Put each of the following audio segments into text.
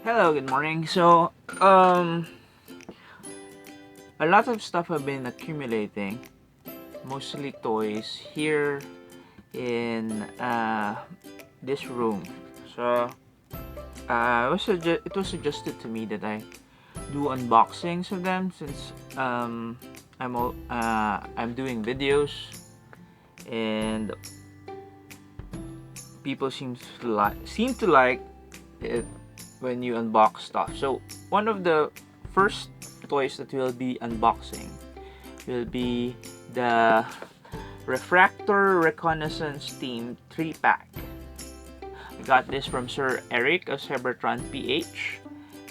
Hello, good morning. A lot of stuff have been accumulating, mostly toys here in this room. So, it was suggested to me that I do unboxings of them since I'm doing videos and people seem to like it when you unbox stuff. So one of the first toys that we'll be unboxing will be the Refraktor Reconnaissance Team 3-pack. I got this from Sir Eric of Cybertron PH.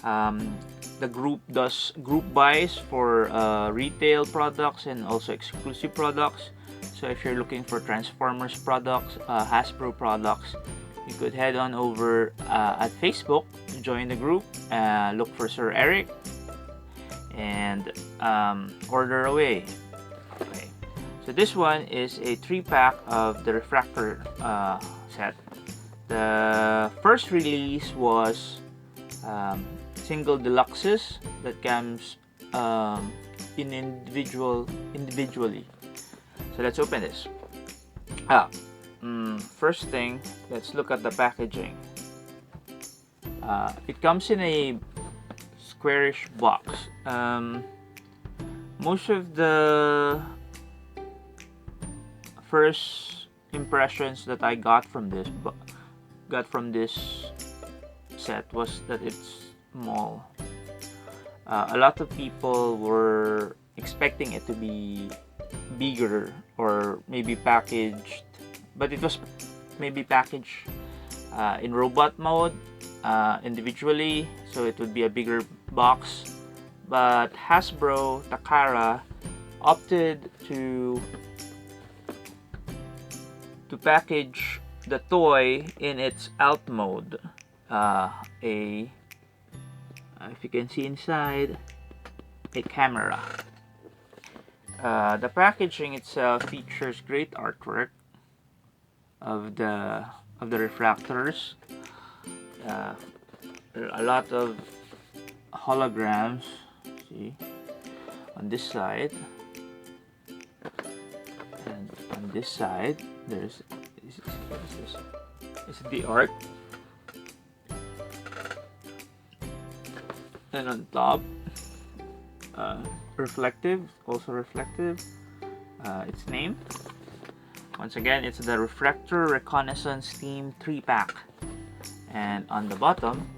The group does group buys for retail products and also exclusive products. So if you're looking for Transformers products, Hasbro products, you could head on over at Facebook to join the group, look for Sir Eric, and order away. Okay. So this one is a 3-pack of the Refraktor set. The first release was single deluxes that comes individually. So let's open this. First thing, let's look at the packaging. It comes in a squarish box. Most of the first impressions that I got from this set was that it's small. A lot of people were expecting it to be bigger or maybe packaged, but it was maybe packaged in robot mode individually, so it would be a bigger box. But Hasbro Takara opted to package the toy in its alt mode. If you can see inside, a camera. The packaging itself features great artwork of the refractors. There are a lot of holograms. See, on this side, and on this side, there's what is this? This is the art, and on top, also reflective. Its name. Once again, it's the Refraktor Reconnaissance Team 3-pack. And on the bottom,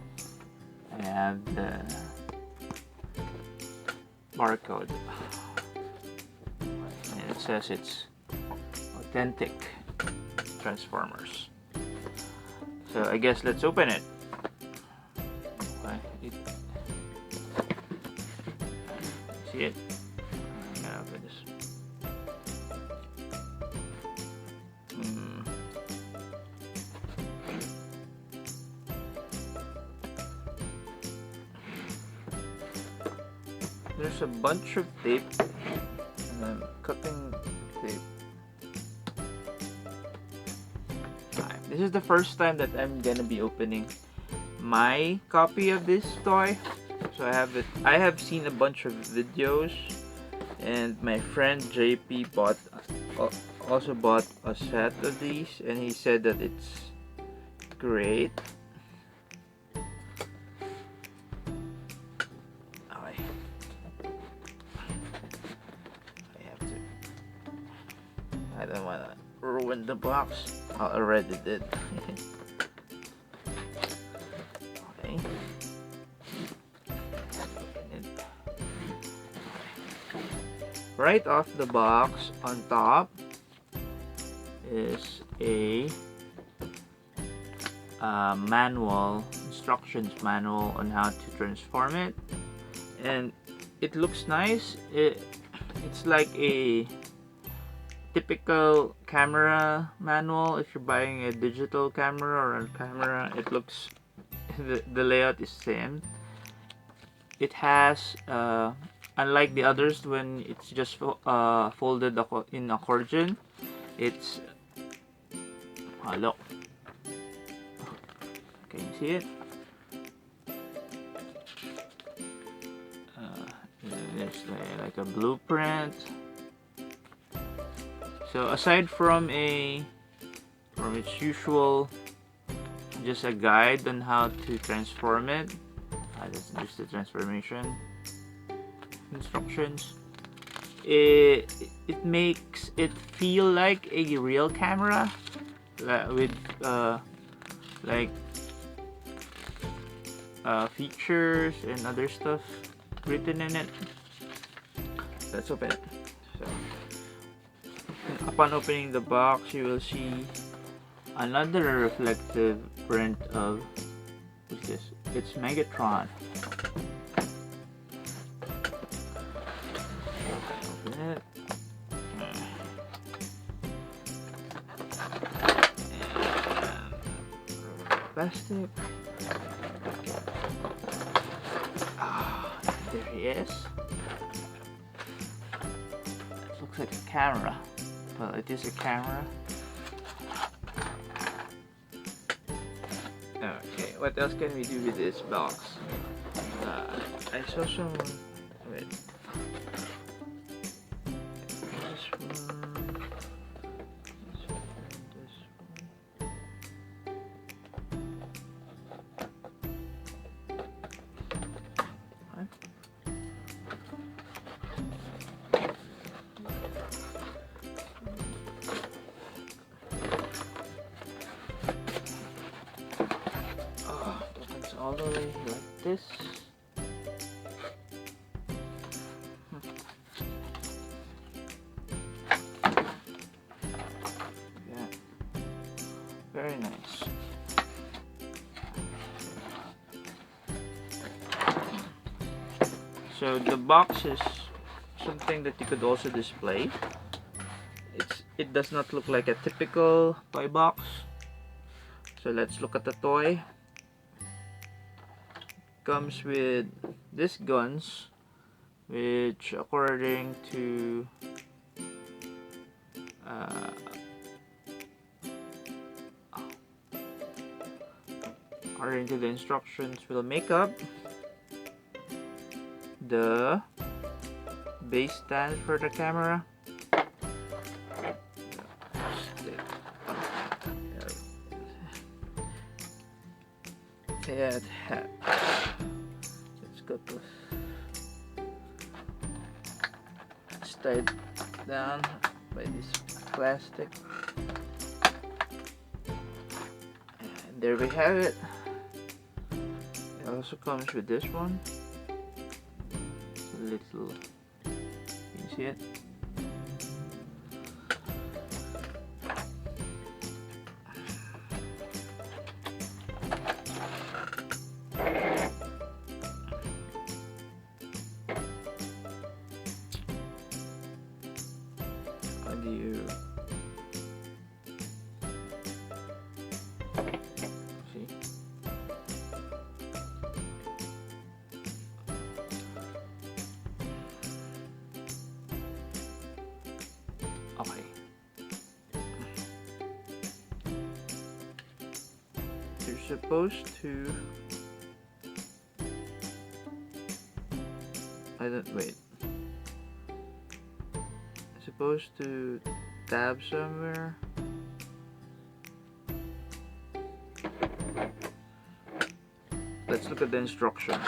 I have the barcode. And it says it's authentic Transformers. So I guess let's open it. Okay. See it? I'm gonna open this. There's a bunch of tape, and I'm cutting tape. This is the first time that I'm gonna be opening my copy of this toy. So I have seen a bunch of videos, and my friend JP also bought a set of these, and he said that it's great. I don't want to ruin the box. I already did. Okay. Right off the box, on top is a instructions manual on how to transform it, and it looks nice. It's like a typical camera manual. If you're buying a digital camera or a camera, it looks the layout is same. It has unlike the others when it's just folded in accordion, it's look, can you see it? there's like a blueprint. So aside from its usual, just a guide on how to transform it. That's just the transformation instructions. It makes it feel like a real camera, with like features and other stuff written in it. Let's open it. So, upon opening the box, you will see another reflective print of, what's this? It's Megatron. Open it. Plastic. There he is. Looks like a camera. Well, it is a camera. Okay, what else can we do with this box? I saw some. Wait. This one. This one. What? All the way like this. Yeah, very nice. So the box is something that you could also display. It does not look like a typical toy box. So let's look at the toy. Comes with these guns, which according to the instructions, will make up the base stand for the camera. Let's get this. It's tied down by this plastic. And there we have it. It also comes with this one. It's a little, you can see it. How do you see? Okay. You're supposed to. Wait. Supposed to tab somewhere. Let's look at the instructions.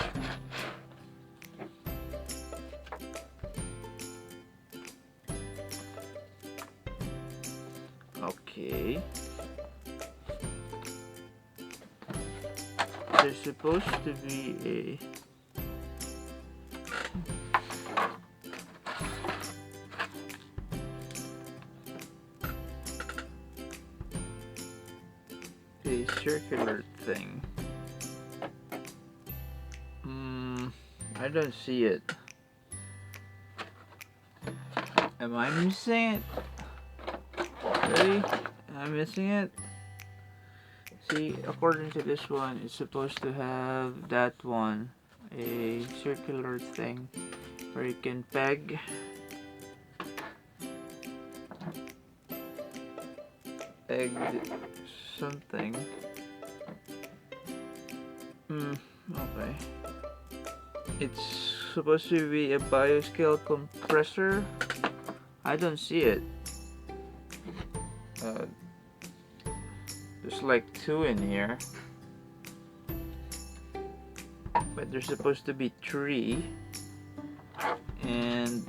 Okay. There's supposed to be a circular thing. I don't see it. Am I missing it? Really? Am I missing it? See, according to this one, it's supposed to have that one, a circular thing where you can peg something. Okay. It's supposed to be a bioscale compressor. I don't see it. There's like 2 in here, but there's supposed to be 3, and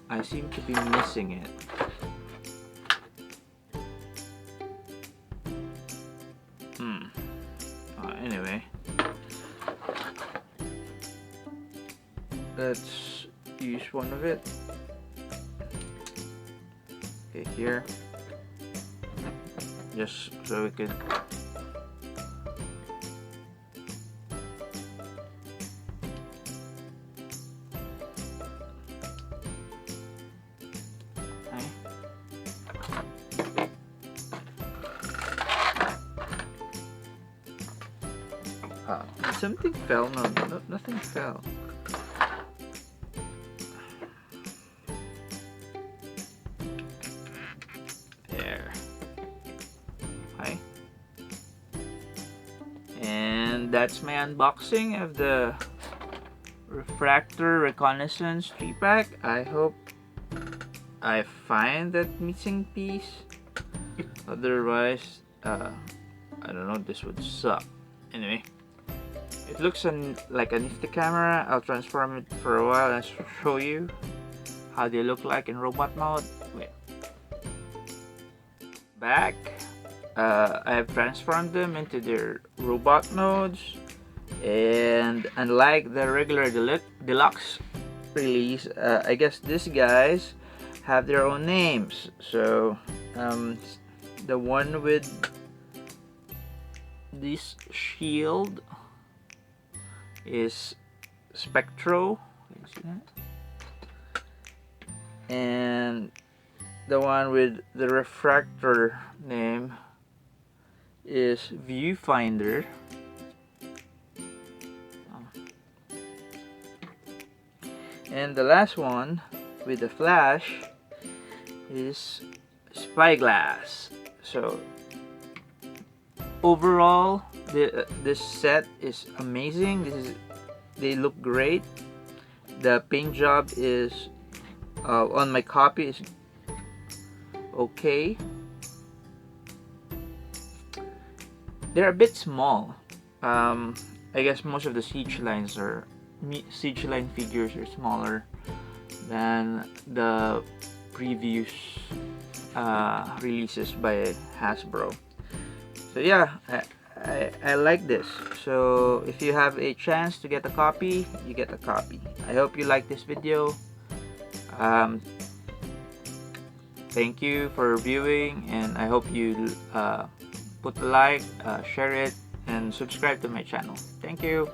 I seem to be missing it. Anyway, let's use one of it. Okay, here, just so we could something fell. No, nothing fell. There. Okay. And that's my unboxing of the Refraktor Reconnaissance 3-pack. I hope I find that missing piece. Otherwise, I don't know, this would suck. Anyway. It looks like a nifty camera. I'll transform it for a while and show you how they look like in robot mode. Wait. Back. I have transformed them into their robot modes, and unlike the regular deluxe release, I guess these guys have their own names. So the one with this shield is Spectro, and the one with the Refraktor name is Viewfinder. And the last one with the flash is Spyglass. So overall, this set is amazing. They look great. The paint job is on my copy is okay. They're a bit small. I guess most of the siege line figures are smaller than the previous releases by Hasbro. So yeah, I like this. So if you have a chance to get a copy, you get a copy. I hope you like this video. Thank you for viewing, and I hope you put a like, share it, and subscribe to my channel. Thank you.